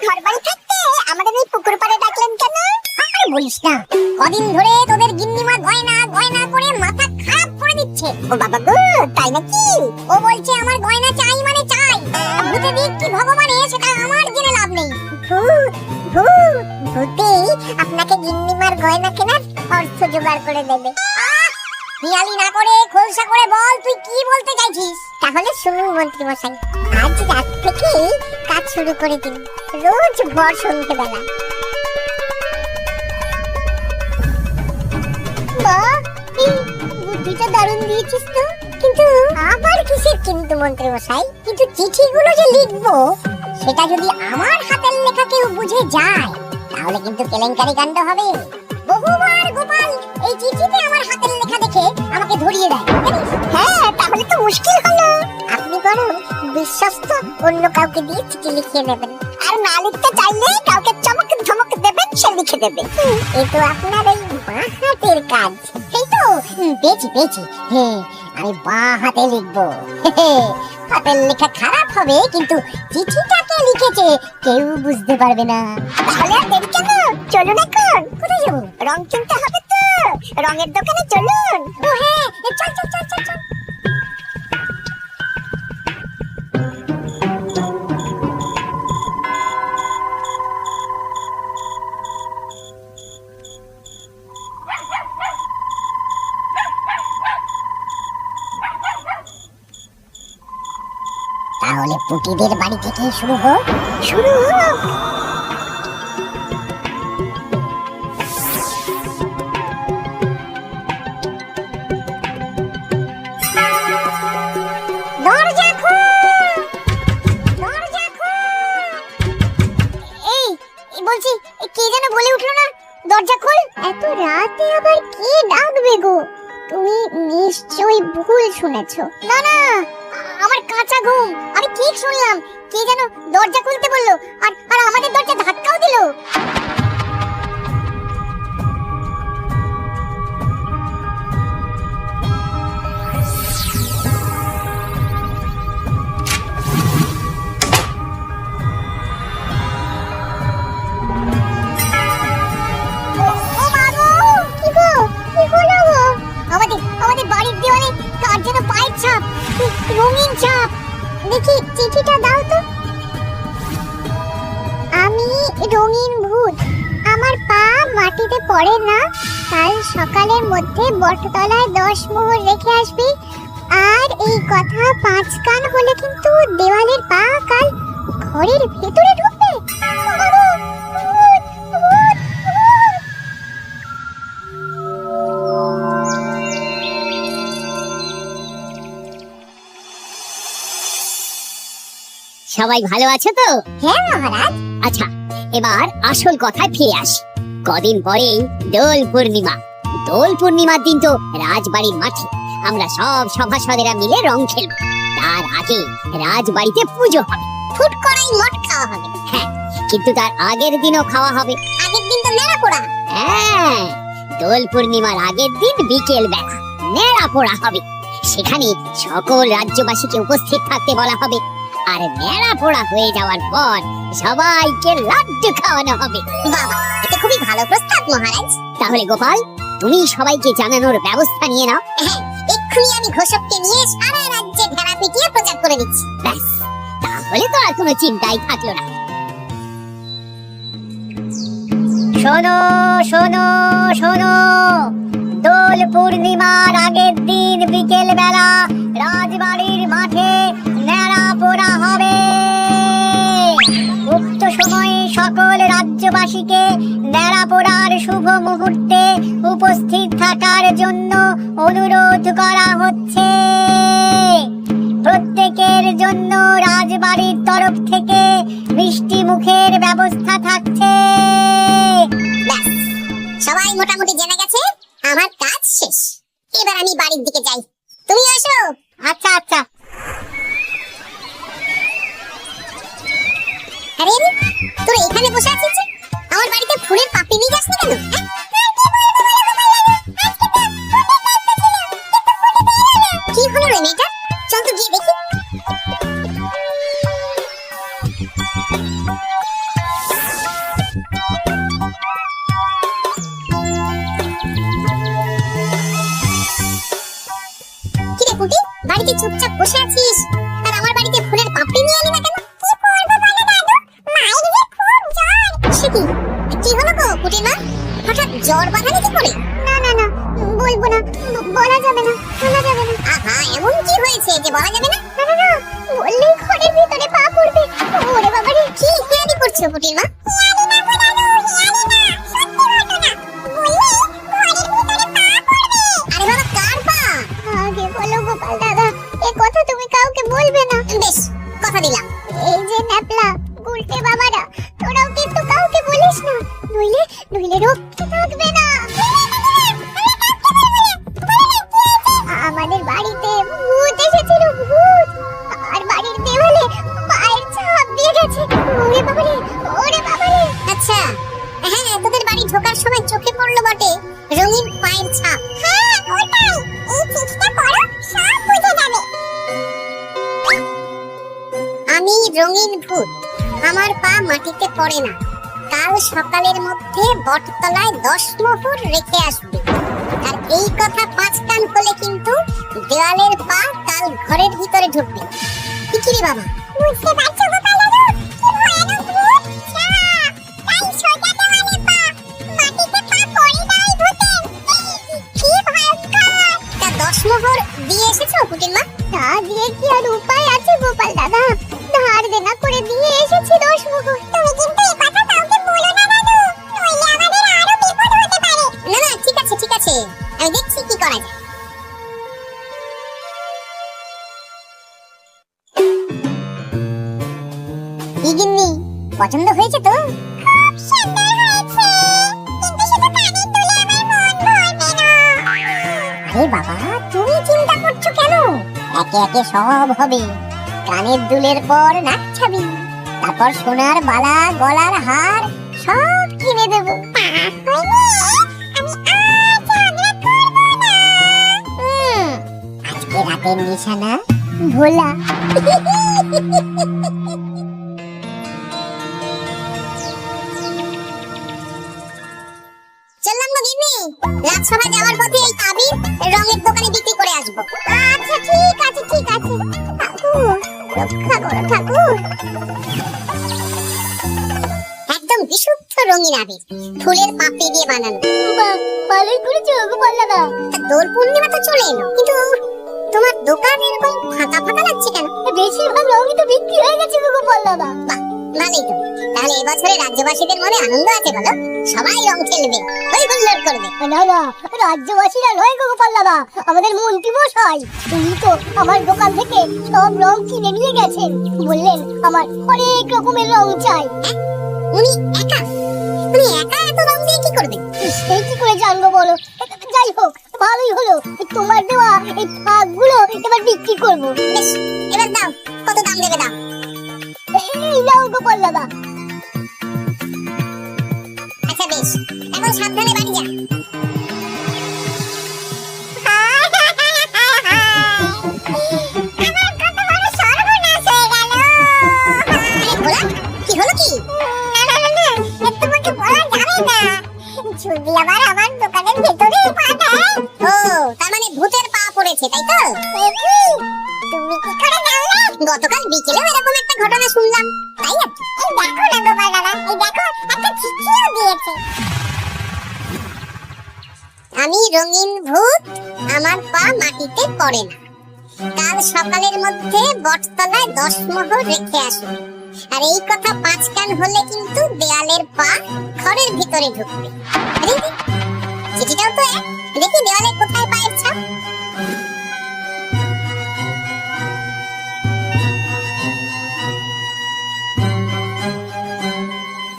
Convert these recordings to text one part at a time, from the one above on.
ঘর বাড়ি থাকতে আমাদের এই পুকুর পাড়ে ডাকলেন কেন? আর বলিস না, কদিন ধরে তোদের গিন্নিমা গয়না গয়না করে মাথা খারাপ করে দিচ্ছে। ও বাবা গো, তাই নাকি? ও বলছে আমার গয়না চাই মানে চাই, ভূতে দিক কি ভগবানে সেটা আমার জেনে লাভ নেই। ভূত ভূত ভূতেই আপনাকে গিন্নিমার গয়না কেনার অর্থ জোগাড় করে দেবে। হিয়ালি না করে খোলসা করে বল তুই কি বলতে চাইছিস। তাহলে শুনুন মন্ত্রী মশাই, আজ রাত থেকে কাজ শুরু করে দিন, রোজ ভোর সন্ধ্যেবেলা। বাহ, বুদ্ধিটা দারুণ দিয়েছিস তো। কিন্তু আবার কিসের কিন্তু মন্ত্রী মশাই? কিন্তু চিঠিগুলো যে লিখবো সেটা যদি আমার হাতের লেখা কেউ বুঝে যায় তাহলে কিন্তু কেলেঙ্কারি কাণ্ড হবে। বহুবার গোপাল এই চিঠিতে আমার হাতের লেখা দেখে আমাকে ধরিয়ে দেয়। হ্যাঁ, তাহলে তো মুশকিল হলো। আপনি বরং বিশ্বস্ত অন্য কাউকে দিয়ে চিঠি লিখিয়ে নেবেন, আর না লিখতে চাইলে কাউকে চমক ধমক দেবেন, সে লিখে দেবে। এই তো আপনার এই বাঁ হাতের কাজ। এই তো পেয়েছি পেয়েছি, হ্যাঁ আমি বাঁ হাতে লিখবো। হাতের লেখা খারাপ হবে কিন্তু চিঠিটাকে লিখেছে কেউ বুঝতে পারবে না। তাহলে আর দেরি কেন, চলুন এখন। কোথায় যাবো? রং কিনতে হবে তো, রঙের দোকানে চলুন। ও হ্যাঁ, চল চল চল চল চল। তাহলে পুটিদের বাড়ি থেকে শুরু হোক। শুরু হোক। দরজা খোল, দরজা খোল। এই বলছি, কে যেন বলে উঠলো না দরজা খোল? এত রাতে আবার কে ডাকবে গো? তুমি নিশ্চয়ই ভুল শুনেছো। না না, আমার কাঁচা ঘুম, আমি ঠিক শুনলাম। কে যেন দরজা খুলতে বললো আর আর আমাদের দরজা ধাক্কাও দিল। আমাদের বাড়ির দেওয়ালে কার যেন পায়ের ছাপ, রঙিন ছাপ। দেখি চিঠিটা দাও তো। আমি রঙিন ভূত, আমার পা মাটিতে পড়ে না। কাল সকালের মধ্যে বটতলায় 10 মোহর রেখে আসবি। আর এই কথা 5 কান হলে কিন্তু দেওয়ালের পা কাল ঘরের ভেতরে ঢুকবে। সবাই ভালো আছো তো? হ্যাঁ মহারাজ। আচ্ছা, এবার আসল কথায় ফিরে আসি। কদিন পরেই দোল পূর্ণিমা। দোল পূর্ণিমার দিন তো রাজবাড়ির মাঠে আমরা সব সভাসদেরা মিলে রং খেলব। তার আগে রাজবাড়িতে পুজো হবে, ফুট করাই মট খাওয়া হবে। হ্যাঁ, কিন্তু তার আগের দিনও খাওয়া হবে। আগের দিন তো নেড়া পোড়া। হ্যাঁ, দোল পূর্ণিমার আগের দিন বিকেল বেলা নেড়া পোড়া হবে। সেখানে সকল রাজ্যবাসীকে উপস্থিত থাকতে বলা হবে। আর নেড়া পোড়া হয়ে যাওয়ার পর সবাইকে লাড্ডু খাওয়ানো হবে। বাবা, এটা খুবই ভালো প্রস্তাব মহারাজ। তাহলে গোপাল, তুমি সবাইকে জানানোর ব্যবস্থা নিয়ে নাও। হ্যাঁ, এক্ষুনি আমি ঘোষককে নিয়ে সারা রাজ্যে ভেড়া পিটিয়ে প্রচার করে দিচ্ছি। ব্যাস, তাহলে তো আর কোনো চিন্তাই থাকলো না। শোনো শোনো শোনো, দোল পূর্ণিমার আগের দিন বিকেল বেলা রাজবাড়ির মাঠে নেড়া পোড়া হবে। উক্ত সময়ে সকল রাজ্যবাসীকে নেড়া পোড়ার শুভ মুহূর্তে উপস্থিত থাকার জন্য অনুরোধ করা হচ্ছে। প্রত্যেকের জন্য রাজবাড়ির তরফ থেকে মিষ্টি মুখের ব্যবস্থা থাকছে। ব্যাস, সবাই মোটামুটি জেনে গেছে আমার কাজ শেষ। এবার আমি বাড়ির দিকে যাই, তুমি আসো। আচ্ছা আচ্ছা। আরে তোরা এখানে বসে আছিস যে? আমার বাড়িতে ফুলের পাপড়ি নিয়ে যাস না কেন? কি হলো রে মেয়েটা? চল তো গিয়ে দেখি। জ্বর বাঁধালে কি করে? না না না, বলবো না, বলা যাবে না, বলা যাবে না। আহা, এমন কি হয়েছে যে বলা যাবে না? না না না, বললেই ঘরের ভিতরে পা পড়বে। ওরে বাবা রে, কি হেয়ালি করছো পুটির মা? আরে বাবা, কার পা? আগে বলো গোপাল দাদা, এ কথা তুমি কাউকে বলবে না। বেশ, কথা দিলাম। এই যে ন্যাপলা গুলটে বাবারা, তোরাও কিন্তু কাউকে বলিস না, নইলে নইলে রক্ষে থাকবে না। আমাদের বাড়িতে ভূত এসেছিল, ভূত, আর বাড়ির দেওয়ালে পায়ের ছাপ দিয়ে গেছে। ওরে বাবারে, ওরে বাবারে। আচ্ছা, হ্যাঁ, তোদের বাড়ি ঢোকার সময় চোখে পড়লো বটে রঙিন পায়ের ছাপ। হ্যাঁ ওটাই, এই চিঠিটা পড়ো, সব বুঝে যাবে। আমি রঙিন ভূত, আমার পা মাটিতে পড়ে না, কাল সকালের মধ্যে বটতলায় 10 মোহর রেখে আসবে। আর এই কথা 5 কান হলে কিন্তু দেওয়ালের পা কাল ঘরের ভিতরে ঢুকবে। কি রে বাবা? বুঝতে পারছো গোপাল দাদু, কি ভয়ানক ভূত? তাই সোজা দেওয়ালে পা, মাটিতে পা পড়ে নাই ভূতের। কি ভয়ঙ্কর! তা 10 মোহর দিয়ে এসেছো পুটির মা? তা দিয়ে কি আর উপায় আছে গোপাল দাদা? ধার দেনা করে দিয়ে এসেছি 10 মোহর। তুমি কিন্তু এই কথা কাউকে বলো না দাদু, নইলে আমাদের আরো বিপদ হতে পারে। না না, ঠিক আছে ঠিক আছে, আমি দেখছি কি করা যায়। কি গিন্নি, পছন্দ হয়েছে তো? খুব সুন্দর হয়েছে, কিন্তু শুধু কানের দুলে আমার মন ভরবে না। আরে বাবা, তুমি চিন্তা করছো কেন? একে একে সব হবে। কানের দুলের পর নাক ছাবি, তারপর সোনার বালা, গলার হার সব কিনে দেবো। আজকে রাতের নিশানা ভোলা। চললাম গো গিন্নি, রাজসভা যাওয়ার পথে এই আবির রঙের দোকানে বিক্রি করে আসবো। আচ্ছা ঠিক আছে, ঠিক আছে। ঠাকুর রক্ষা করো ঠাকুর। একদম বিশুদ্ধ রঙিন আবির, ফুলের পাপড়ি দিয়ে বানানো। ভালোই করেছো গোপাল দাদা। তা দোল পূর্ণিমা তো চলে এলো, কিন্তু তোমার দোকান এরকম ফাঁকা ফাঁকা লাগছে কেন? বেশিরভাগ রঙই তো বিক্রি হয়ে গেছে গোপাল দাদা। বাহ, ভালোই তো। তাহলে এবছরে রাজ্যবাসীদের মনে আনন্দ আছে বলো? সবাই রং খেলবে, হই হুল্লোড় করবে। না না, রাজ্যবাসীরা নয় গো গোপাল দাদা, আমাদের মন্ত্রী মশাই উনি তো আমার দোকান থেকে সব রং কিনে নিয়ে গেছেন। বললেন আমার অনেক রকমের রং চাই। উনি একা? উনি একা এত রং দিয়ে কি করবে? সেই কি করে জানবো বলো? যাই হোক, ভালোই হলো, তোমার দেওয়া এই ভাগগুলো এবার বিক্রি করবো। বেশ, এবার দাও, কত দাম দেবে দাও। এই নাও গোপাল দাদা। আচ্ছা বেশ, এখন সাবধানে বাড়ি যা। কি হলো কি? যদি আবার আমার দোকানের ভেতরে পা দেয়। ও, তার মানে ভূতের পা পড়েছে, তাই তো? তুমি কি করে জানলে? গতকাল বিকেলেও এরকম একটা ঘটনা শুনলাম, তাই আর কি। এই দেখো না গোপাল দাদা, এই দেখো একটা চিঠিও দিয়েছে। আমি রঙিন ভূত, আমার পা মাটিতে পড়ে না, কাল সকালের মধ্যে বটতলায় 10 মোহর রেখে আসবে। আর এই কথা 5 কান হলে কিন্তু দেয়ালের পা ঘরের ভিতরে ঢুকবে। আরে, চিঠিটাও তো এক, দেখি দেওয়ালে কোথায় পায়ের ছাপ।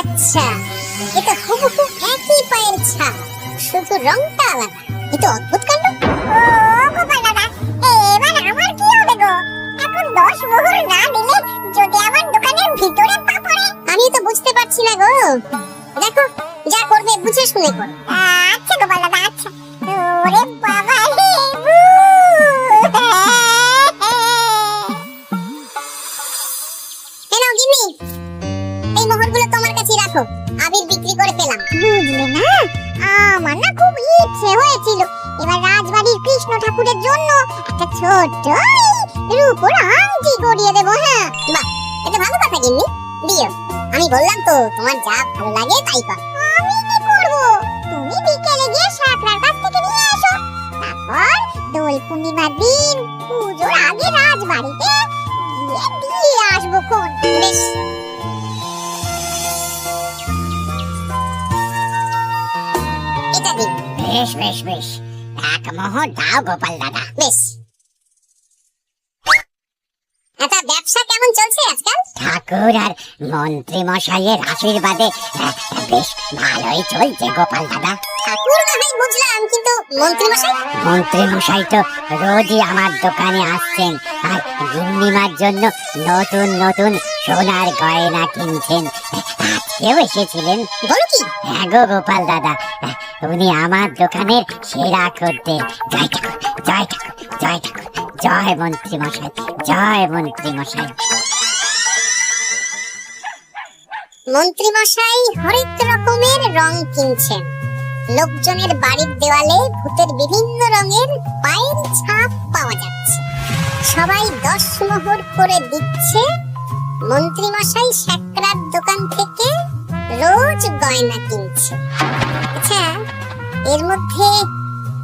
আচ্ছা, এটা হুবহু একই পায়ের ছাপ, শুধু রংটা আলাদা। এটা অদ্ভুত কাণ্ড। ও গোপাল দাদা, এবার আমার কি হবে গো? এখন 10 মোহর না দিলে যদি আমার দোকানের ভিতরে পা পড়ে? আমি তো বুঝতে পারছি না গো। দেখো, যা করবে বুঝে শুনে করো। আচ্ছা গোপাল দাদা, আচ্ছা। ওরে বাবা রে, এই নাও গিন্নি, এই মোহরগুলো তোমার কাছে রাখো, আবির বিক্রি করে ফেলাম। বুঝলে না, আমার না খুব ইচ্ছে হয়েছিল এবার রাজবাড়ির কৃষ্ণ ঠাকুরের জন্য একটা ছোট্ট রূপোর আংটি গড়িয়ে দেবো। হ্যাঁ, বাহ, এটা ভালো কথা গিন্নি, দিও। আমি বললাম তো, তোমার যা ভালো লাগে তাই কর। আমি কি করবো? তুমি বিকেলে গিয়ে শাকরার কাছ থেকে নিয়ে এসো। তারপর দোল পূর্ণিমার দিন পুজোর আগে রাজবাড়িতে গিয়ে দিয়ে আসবো খন। বেশ, এটা দিন। বেশ বেশ বেশ, এক মোহর দাও গোপাল দাদা। বেশ, এটা ব্যবসা কেমন চলছে আজকাল? ঠাকুর আর মন্ত্রী মশাইয়ের আশীর্বাদে বেশ ভালোই চলছে গোপাল দাদা। ঠাকুর না হয় বুঝলাম, কিন্তু মন্ত্রী মশাই? মন্ত্রী মশাই তো রোজই আমার দোকানে আসছেন আর গিন্নিমার জন্য নতুন নতুন সোনার গয়না কিনছেন। আজকেও এসেছিলেন। বলো কি? হ্যাঁ গো গোপাল দাদা, উনি আমার দোকানের সেরা খদ্দের। জয় ঠাকুর, জয় ঠাকুর, জয় ঠাকুর, জয় মন্ত্রী মশাই, জয় মন্ত্রী মশাই। মন্ত্রী মশাই হরেক রকমের রং কিনছেন। লোকজনের বাড়ির দেওয়ালে ভূতের বিভিন্ন রঙের পায়ের ছাপ পাওয়া যাচ্ছে। সবাই 10 মোহর করে দিচ্ছে। মন্ত্রী মশাই শাকরার দোকান থেকে রোজ গয়না কিনছে। আচ্ছা, এর মধ্যে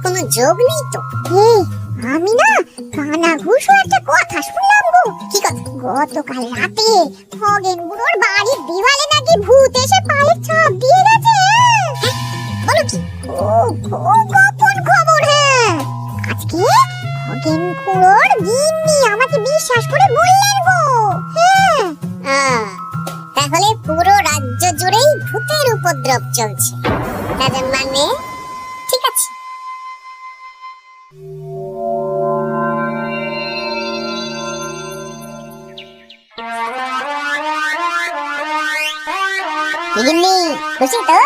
কোনো যোগ নেই তো? আমি না কানা ঘুষো একটা কথা শুনলাম গো। কি কথা? গতকাল রাতে খগেন বুড়োর বাড়ির দেওয়ালে নাকি ভূত এসে পায়ের ছাপ দিয়ে গেছে। বলো কি? খুব গোপন খবর। হ্যাঁ, আজকে খগেন খুড়োর গিন্নি আমাকে বিশ্বাস করে বললেন গো। হ্যাঁ, তাহলে পুরো রাজ্য জুড়েই ভূতের উপদ্রব চলছে। তার মানে ঠিক আছে। গিন্নি খুশি তো?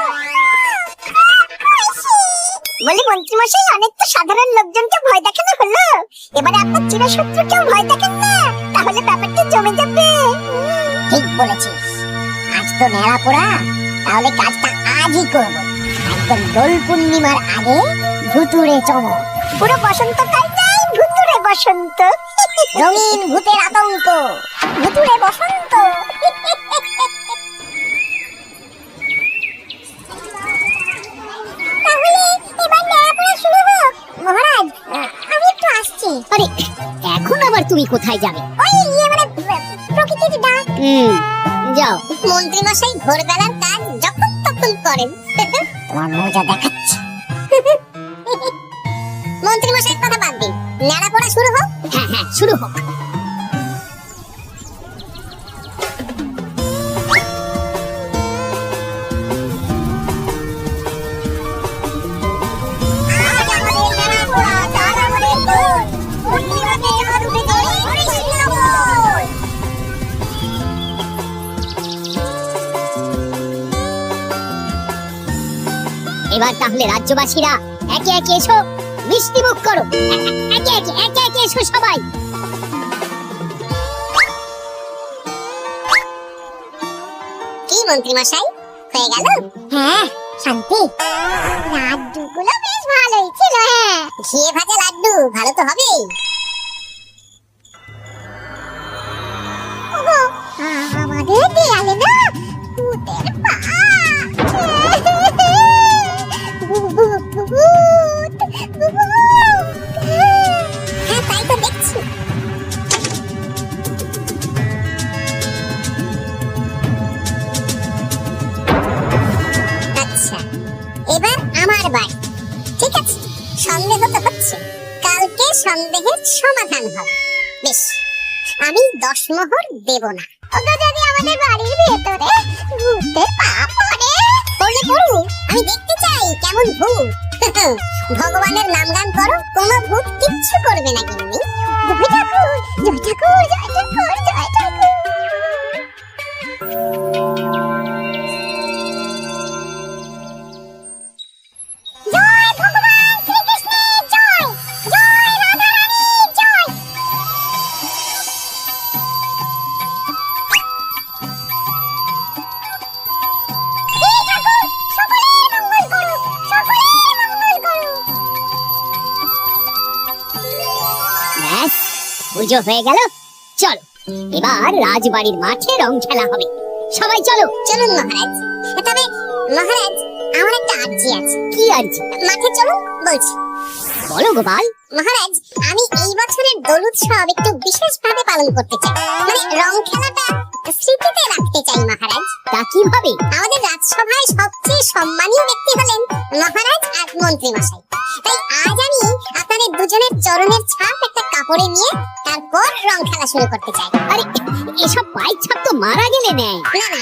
বলি মন্ত্রী মশাই, অনেক তো সাধারণ লোকজনকে ভয় দেখানো হলো, এবারে আপনার চিরশত্রুকেও ভয় দেখেন না, তাহলে ব্যাপারটা জমে যাবে। ঠিক বলেছিস, আজ তো নেড়া পোড়া, তাহলে কাজটা আজই করবো। একদম দোল পূর্ণিমার আগে ভুতুড়ে চমক। পুরো বসন্তকালটাই ভুতুড়ে বসন্ত। রঙিন ভূতের আতঙ্ক, ভুতুড়ে বসন্ত। তাহলে এবার নেড়াপড়া শুরু হোক। মহারাজ, আমি একটু আসছি। আরে, এখন আবার তুমি কোথায় যাবে? ওই মানে প্রকৃতির ডাক। যাও। মন্ত্রী মশাই ভোরবেলার কাজ যখন তখন করেন। তোমার মজা দেখাচ্ছি। মন্ত্রী মশাইয়ের কথা বাদ দিন, নেড়া পড়া শুরু হোক। হ্যাঁ হ্যাঁ, শুরু হোক। এবার তাহলে রাজ্যবাসীরা একে একে এসো, মিষ্টি মুখ করো। একে একে এসো সবাই। কি মন্ত্রী মশাই, হয়ে গেল? হ্যাঁ, শান্তি। লাড্ডুগুলো বেশ ভালোই ছিল। হ্যাঁ, ঘিয়ে ভাজা লাড্ডু ভালো তো হবেই। ওগো, আমাদের দেয়ালে না ভূতের পা। হ্যাঁ, তাই তো দেখছি। আচ্ছা, এবার আমার বাড়ি। ঠিক আছে, সন্দেহ তো হচ্ছে, কালকে সন্দেহের সমাধান হবে। বেশ, আমি 10 মোহর দেব না। ওগো, যদি আমাদের বাড়ির ভেতরে ভূতের পা পড়ে? পড়লে পড়ুক, আমি দেখতে চাই কেমন ভূত। ভগবানের নাম গান করো, কোনো ভূত কিচ্ছু করবে না। গিন্নি, জয় ঠাকুর, জয় ঠাকুর, জয় ঠাকুর, জয় ঠাকুর। জয় ভগবান শ্রীকৃষ্ণের জয়, জয় রাধা রানীর জয়। এই ঠাকুর, সকলের মঙ্গল করো, সকলের মঙ্গল করো। ব্যাস, পুজো হয়ে গেল। চলো, এবার রাজবাড়ির মাঠে রং খেলা হবে। সবাই চলো। চলুন মহারাজ। তবে মহারাজ, আমার একটা আর্জি আছে। কি আর্জি? মাঠে চলুন বলছি। বলো গোপাল। মহারাজ, আমি এই বছরের দোল উৎসব একটু বিশেষভাবে পালন করতে চাই। মানে রং খেলাটা স্মৃতিতে রাখতে চাই মহারাজ। তা কিভাবে? আমাদের রাজসভায় সবচেয়ে সম্মানীয় ব্যক্তি হলেন মহারাজ আর মন্ত্রী মশাই। তাই আজ আমি আপনাদের দুজনের চরণের ছাপ একটা কাপড়ে নিয়ে তারপর রং খেলা শুরু করতে চাই। আরে এসব পায়ের ছাপ তো মারা গেলে নেয়। না না,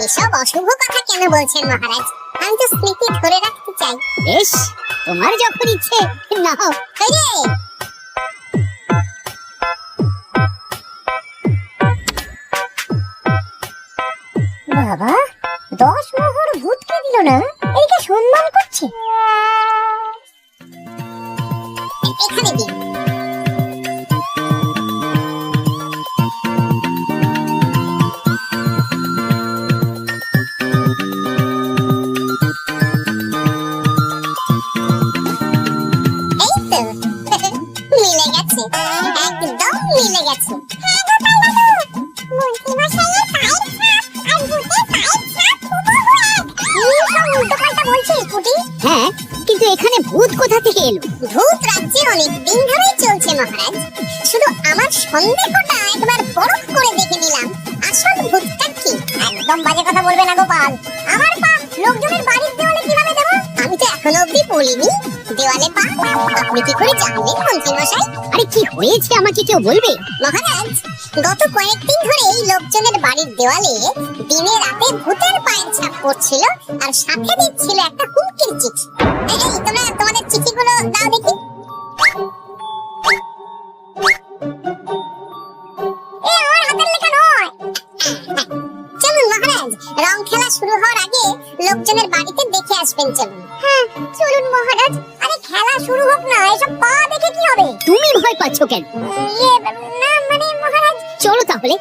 এসব অশুভ কথা কেন বলছেন মহারাজ? আমি তো স্মৃতি ধরে রাখতে চাই। বেশ, তোমার যখন ইচ্ছে নাও। এই রে, বাবা 10 মোহর ভূতকে দিল না, একে সম্মান করছে। এখানে দিন। এই তো মিলে গেছে, একদম মিলে গেছে। হ্যাঁ, কিন্তু এখানে ভূত কোথা থেকে এলো? ভূত রাজ্যে অনেক দিন ধরেই চলছে মহারাজ। শুধু আমার সন্দেহটা একবার পরখ করে দেখে নিলাম, আসল ভূতটা কি। একদম বাজে কথা বলবে না গোপাল। আমার পা লোকজনের বাড়ির দেওয়ালে কিভাবে দেবো? আমি তো এখনো অবধি বলিনি দেওয়ালে পা। আপনি কি করে জানলেন মন্ত্রী মশাই? আরে কি হয়েছে আমাকে কেউ বলবে? মহারাজ, গত কয়েকদিন ধরেই লোকজনের বাড়ির দেওয়ালে দিনে রাতে ভূতের পায়ের ছাপ পড়ছিল, আর সাথে দিচ্ছিল একটা হুমকির চিঠি। এই তোমরা তোমাদের চিঠিগুলো দাও দেখি। আমার হাতের লেখা নয়। চলুন মহারাজ, রং খেলা শুরু হওয়ার আগে লোকজনের বাড়িতে দেখে আসবেন। চলুন। হ্যাঁ চলুন মহারাজ। আরে খেলা শুরু হোক না, এসব পা দেখে কি হবে? তুমি ভয় পাচ্ছ কেন? না মানে মহারাজ। চলো তাহলে।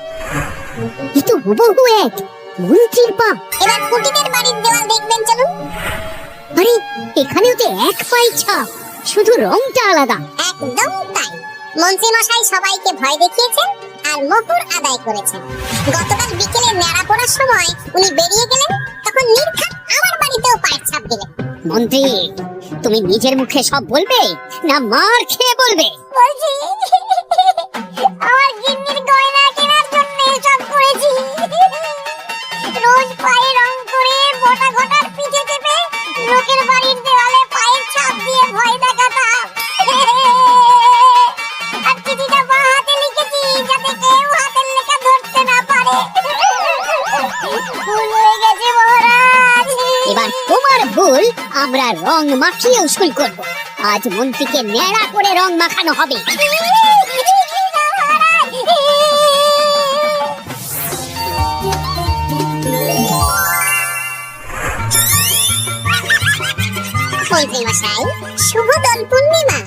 এ তো হুবহু এক মন্ত্রীর পা। এবার কুটিদের বাড়ির দেওয়াল দেখবেন। চলুন। আরে এখানেও তো এক পায়ের ছাপ, শুধু রংটা আলাদা। একদম তাই। মন্ত্রী মশাই সবাইকে ভয় দেখিয়েছেন আর মোহর আদায় করেছেন। গতকাল বিকেলে নেড়া পড়ার সময় উনি বেরিয়ে গেলেন, তখন নির্ঘাত আমার বাড়িতেও পায়ের ছাপ দিলেন। মন্ত্রী, তুমি নিজের মুখে সব বলবে না মার খেয়ে বলবে? বলছি, আমার গিন্নির গয়না কেনার জন্য সব করেছি। রোজ পায়ে রং করে গোটা গোটার পিঠে চেপে লোকের বাড়ির দেওয়ালে পায়ের ছাপ দিয়ে ভয় দেখাতাম। আর চিঠিটা বাঁ হাতে লিখেছি যাতে কেউ হাতের লেখা ধরতে না পারে। ভুল হয়ে গেছে মহারাজ। এবার তোমার ভুল আমরা রং মাখিয়ে উসুল করব। আজ মন্ত্রীকে নেড়া করে রং মাখানো হবে। মন্ত্রী মশাই, শুভ দোল পূর্ণিমা।